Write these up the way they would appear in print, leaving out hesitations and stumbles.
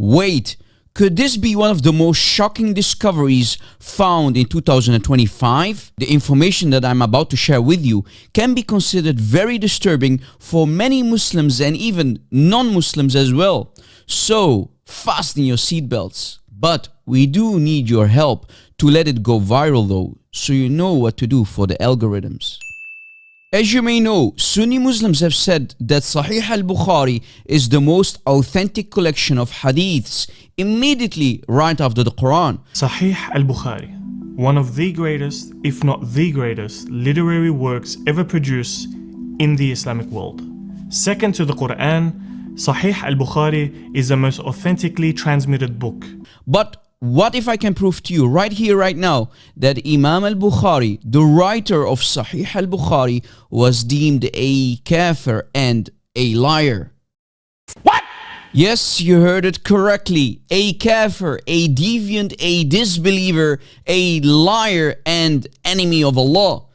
Wait, could this be one of the most shocking discoveries found in 2025? The information that I'm about to share with you can be considered very disturbing for many Muslims and even non-Muslims as well. So, fasten your seatbelts. But we do need your help to let it go viral though, so you know what to do for the algorithms. As you may know, Sunni Muslims have said that Sahih al-Bukhari is the most authentic collection of hadiths immediately right after the Quran. Sahih al-Bukhari, one of the greatest, if not the greatest, literary works ever produced in the Islamic world. Second to the Quran, Sahih al-Bukhari is the most authentically transmitted book. But what if I can prove to you right here, right now, that Imam al-Bukhari, the writer of Sahih al-Bukhari, was deemed a Kafir and a liar? What? Yes, you heard it correctly. A Kafir, a deviant, a disbeliever, a liar and enemy of Allah.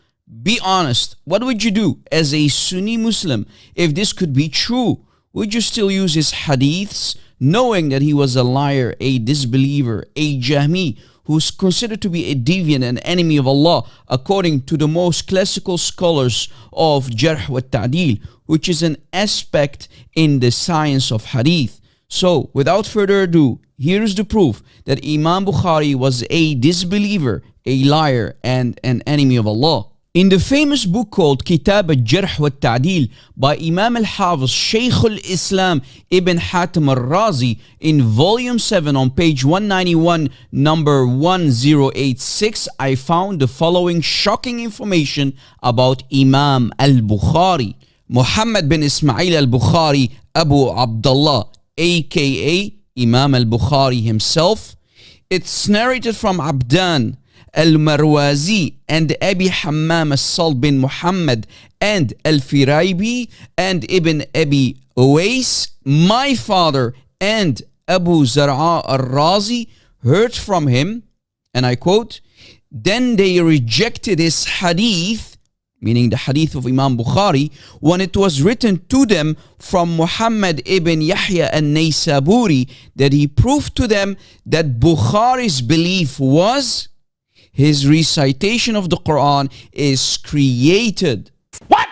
Be honest, what would you do as a Sunni Muslim if this could be true? Would you still use his hadiths, knowing that he was a liar, a disbeliever, a Jahmi, who's considered to be a deviant and enemy of Allah, according to the most classical scholars of Jarh wa Ta'dil, which is an aspect in the science of hadith? So, without further ado, here's the proof that Imam Bukhari was a disbeliever, a liar, and an enemy of Allah. In the famous book called Kitab al-Jarh wa Ta'dil by Imam al-Hafiz Shaykh al-Islam Ibn Hatim al-Razi, in volume 7 on page 191, number 1086, I found the following shocking information about Imam al-Bukhari. Muhammad bin Ismail al-Bukhari Abu Abdullah, aka Imam al-Bukhari himself. It's narrated from Abdan al-Marwazi and Abi Hammam al-Sal bin Muhammad and al-Firaibi and Ibn Abi Uwais. My father and Abu Zar'a al-Razi heard from him, and I quote, "Then they rejected his hadith," meaning the hadith of Imam Bukhari, "when it was written to them from Muhammad ibn Yahya al-Naysaburi, that he proved to them that Bukhari's belief was his recitation of the Quran is created." What?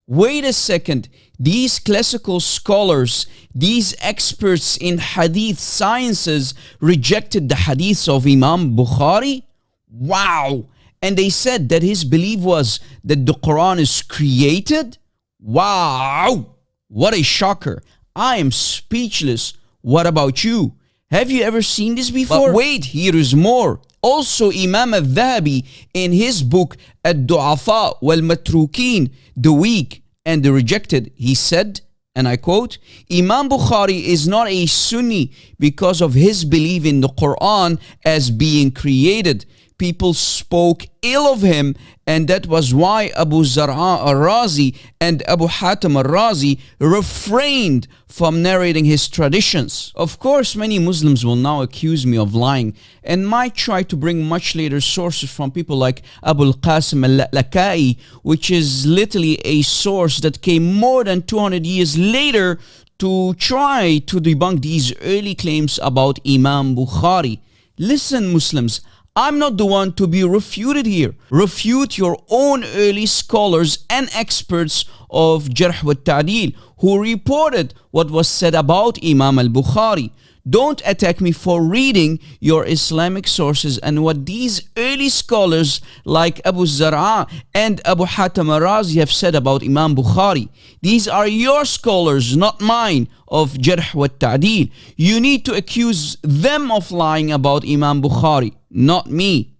Wait a second. These classical scholars, these experts in hadith sciences, rejected the hadiths of Imam Bukhari? Wow. And they said that his belief was that the Quran is created? Wow. What a shocker. I am speechless. What about you? Have you ever seen this before? But wait, here is more. Also, Imam al-Dhahabi, in his book Ad-Du'afa wal-Matrukin, the weak and the rejected, he said, and I quote, "Imam Bukhari is not a Sunni because of his belief in the Quran as being created. People spoke ill of him, and that was why Abu Zar'a al-Razi and Abu Hatim al-Razi refrained from narrating his traditions." Of course, many Muslims will now accuse me of lying and might try to bring much later sources from people like Abu al-Qasim al-Laka'i, which is literally a source that came more than 200 years later to try to debunk these early claims about Imam Bukhari. Listen, Muslims, I'm not the one to be refuted here. Refute your own early scholars and experts of Jarh wa Ta'dil who reported what was said about Imam al-Bukhari. Don't attack me for reading your Islamic sources and what these early scholars like Abu Zar'a and Abu Hatim al-Razi have said about Imam Bukhari. These are your scholars, not mine, of Jarh wa Ta'dil. You need to accuse them of lying about Imam Bukhari, not me.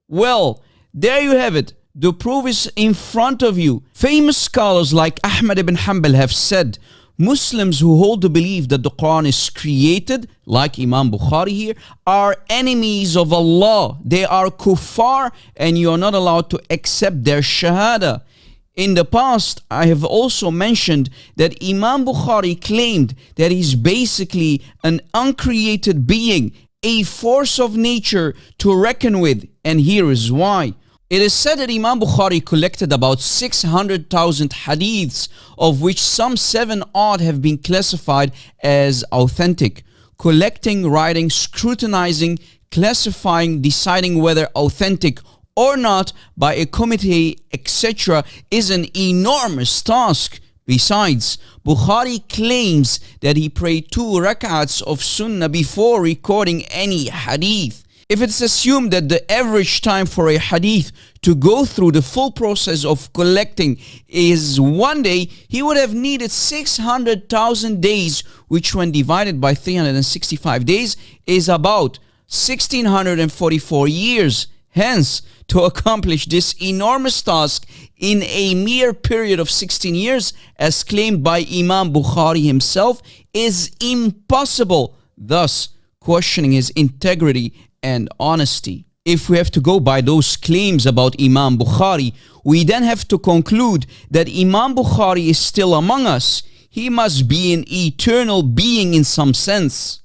Well, there you have it. The proof is in front of you. Famous scholars like Ahmad ibn Hanbal have said, Muslims who hold the belief that the Quran is created, like Imam Bukhari here, are enemies of Allah. They are kuffar, and you are not allowed to accept their shahada. In the past, I have also mentioned that Imam Bukhari claimed that he's basically an uncreated being, a force of nature to reckon with, and here is why. It is said that Imam Bukhari collected about 600,000 hadiths, of which some 7 odd have been classified as authentic. collecting, writing, scrutinizing, classifying, deciding whether authentic or not by a committee, etc., is an enormous task. Besides, Bukhari claims that he prayed 2 rak'ats of sunnah before recording any hadith. If it's assumed that the average time for a hadith to go through the full process of collecting is 1 day, he would have needed 600,000 days, which when divided by 365 days is about 1644 years. Hence, to accomplish this enormous task in a mere period of 16 years, as claimed by Imam Bukhari himself, is impossible, thus questioning his integrity and honesty. If we have to go by those claims about Imam Bukhari, we then have to conclude that Imam Bukhari is still among us. He must be an eternal being in some sense.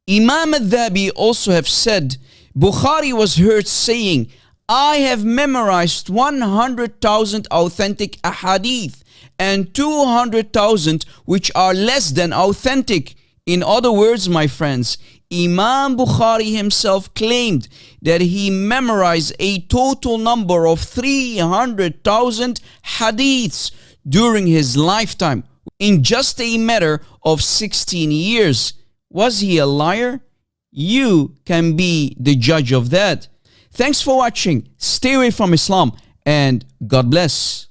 Imam al-Dhahabi also have said, Bukhari was heard saying, I have memorized 100,000 authentic ahadith and 200,000 which are less than authentic. In other words, my friends, Imam Bukhari himself claimed that he memorized a total number of 300,000 hadiths during his lifetime in just a matter of 16 years. Was he a liar? You can be the judge of that. Thanks for watching. Stay away from Islam and God bless.